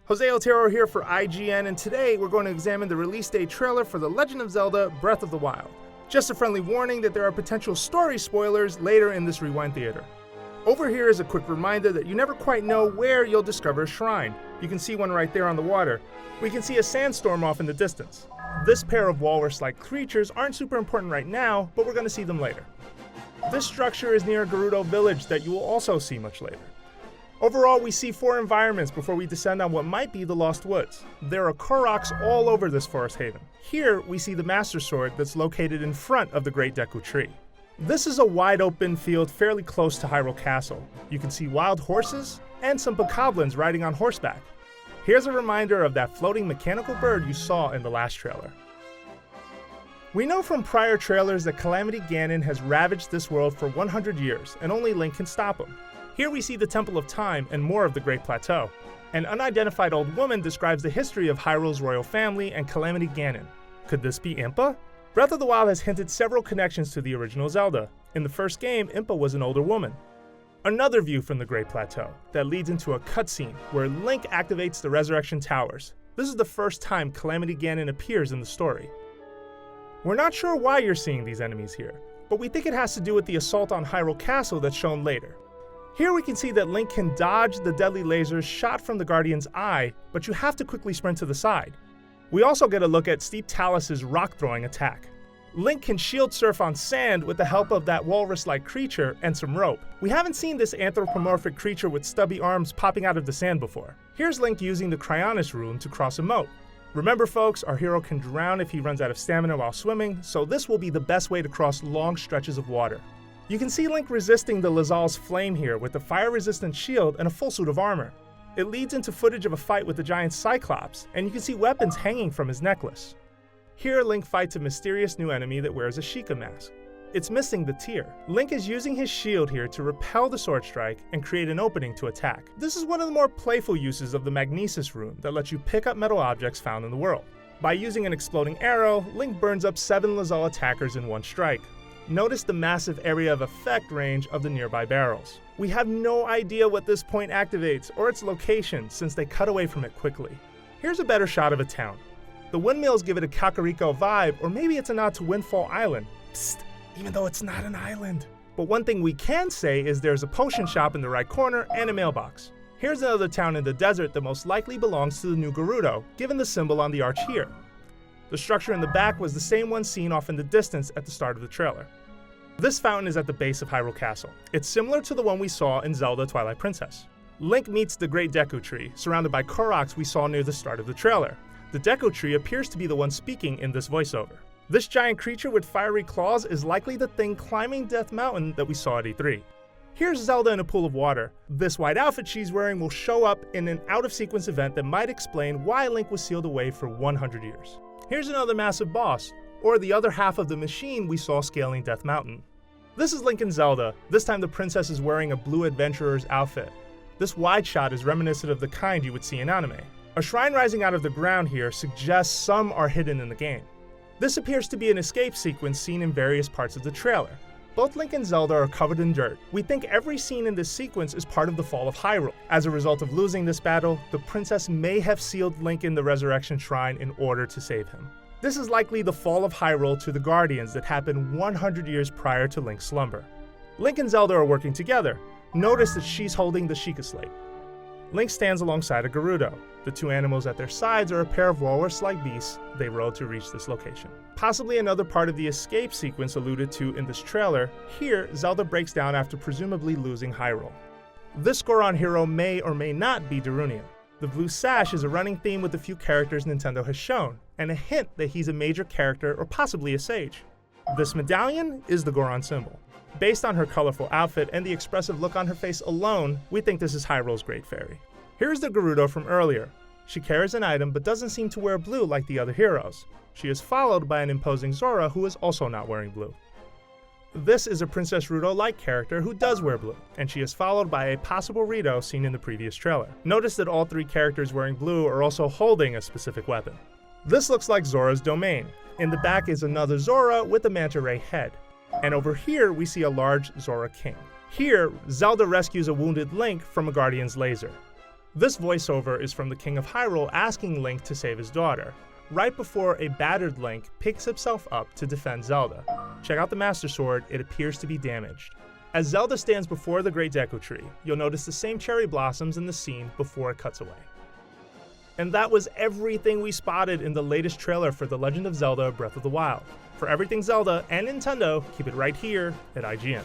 Jose Otero here for IGN, and today we're going to examine the release date trailer for The Legend of Zelda Breath of the Wild. Just a friendly warning that there are potential story spoilers later in this Rewind Theater. Over here is a quick reminder that you never quite know where you'll discover a shrine. You can see one right there on the water. We can see a sandstorm off in the distance. This pair of walrus-like creatures aren't super important right now, but we're going to see them later. This structure is near Gerudo village that you will also see much later. Overall, we see 4 environments before we descend on what might be the Lost Woods. There are Koroks all over this forest haven. Here, we see the Master Sword that's located in front of the Great Deku Tree. This is a wide open field fairly close to Hyrule Castle. You can see wild horses and some bokoblins riding on horseback. Here's a reminder of that floating mechanical bird you saw in the last trailer. We know from prior trailers that Calamity Ganon has ravaged this world for 100 years, and only Link can stop him. Here we see the Temple of Time and more of the Great Plateau. An unidentified old woman describes the history of Hyrule's royal family and Calamity Ganon. Could this be Impa? Breath of the Wild has hinted several connections to the original Zelda. In the first game, Impa was an older woman. Another view from the Great Plateau that leads into a cutscene where Link activates the Resurrection Towers. This is the first time Calamity Ganon appears in the story. We're not sure why you're seeing these enemies here, but we think it has to do with the assault on Hyrule Castle that's shown later. Here we can see that Link can dodge the deadly lasers shot from the Guardian's eye, but you have to quickly sprint to the side. We also get a look at Steep Talus's rock-throwing attack. Link can shield surf on sand with the help of that walrus-like creature and some rope. We haven't seen this anthropomorphic creature with stubby arms popping out of the sand before. Here's Link using the Cryonis rune to cross a moat. Remember folks, our hero can drown if he runs out of stamina while swimming, so this will be the best way to cross long stretches of water. You can see Link resisting the Lazal's flame here with a fire-resistant shield and a full suit of armor. It leads into footage of a fight with the giant Cyclops, and you can see weapons hanging from his necklace. Here, Link fights a mysterious new enemy that wears a Sheikah mask. It's missing the tear. Link is using his shield here to repel the sword strike and create an opening to attack. This is one of the more playful uses of the Magnesis rune that lets you pick up metal objects found in the world. By using an exploding arrow, Link burns up 7 Lazal attackers in one strike. Notice the massive area of effect range of the nearby barrels. We have no idea what this point activates or its location since they cut away from it quickly. Here's a better shot of a town. The windmills give it a Kakariko vibe, or maybe it's a nod to Windfall Island. Psst, even though it's not an island. But one thing we can say is there's a potion shop in the right corner and a mailbox. Here's another town in the desert that most likely belongs to the new Gerudo, given the symbol on the arch here. The structure in the back was the same one seen off in the distance at the start of the trailer. This fountain is at the base of Hyrule Castle. It's similar to the one we saw in Zelda Twilight Princess. Link meets the Great Deku Tree, surrounded by Koroks we saw near the start of the trailer. The Deku Tree appears to be the one speaking in this voiceover. This giant creature with fiery claws is likely the thing climbing Death Mountain that we saw at E3. Here's Zelda in a pool of water. This white outfit she's wearing will show up in an out-of-sequence event that might explain why Link was sealed away for 100 years. Here's another massive boss, or the other half of the machine we saw scaling Death Mountain. This is Link and Zelda. This time the princess is wearing a blue adventurer's outfit. This wide shot is reminiscent of the kind you would see in anime. A shrine rising out of the ground here suggests some are hidden in the game. This appears to be an escape sequence seen in various parts of the trailer. Both Link and Zelda are covered in dirt. We think every scene in this sequence is part of the fall of Hyrule. As a result of losing this battle, the princess may have sealed Link in the Resurrection Shrine in order to save him. This is likely the fall of Hyrule to the Guardians that happened 100 years prior to Link's slumber. Link and Zelda are working together. Notice that she's holding the Sheikah Slate. Link stands alongside a Gerudo. The 2 animals at their sides are a pair of walrus-like beasts they rode to reach this location. Possibly another part of the escape sequence alluded to in this trailer, here Zelda breaks down after presumably losing Hyrule. This Goron hero may or may not be Darunia. The blue sash is a running theme with the few characters Nintendo has shown, and a hint that he's a major character or possibly a sage. This medallion is the Goron symbol. Based on her colorful outfit and the expressive look on her face alone, we think this is Hyrule's Great Fairy. Here's the Gerudo from earlier. She carries an item but doesn't seem to wear blue like the other heroes. She is followed by an imposing Zora who is also not wearing blue. This is a Princess Ruto-like character who does wear blue, and she is followed by a possible Rito seen in the previous trailer. Notice that all 3 characters wearing blue are also holding a specific weapon. This looks like Zora's domain. In the back is another Zora with a manta ray head. And over here we see a large Zora King. Here, Zelda rescues a wounded Link from a Guardian's laser. This voiceover is from the King of Hyrule asking Link to save his daughter, right before a battered Link picks himself up to defend Zelda. Check out the Master Sword, it appears to be damaged. As Zelda stands before the Great Deku Tree, you'll notice the same cherry blossoms in the scene before it cuts away. And that was everything we spotted in the latest trailer for The Legend of Zelda Breath of the Wild. For everything Zelda and Nintendo, keep it right here at IGN.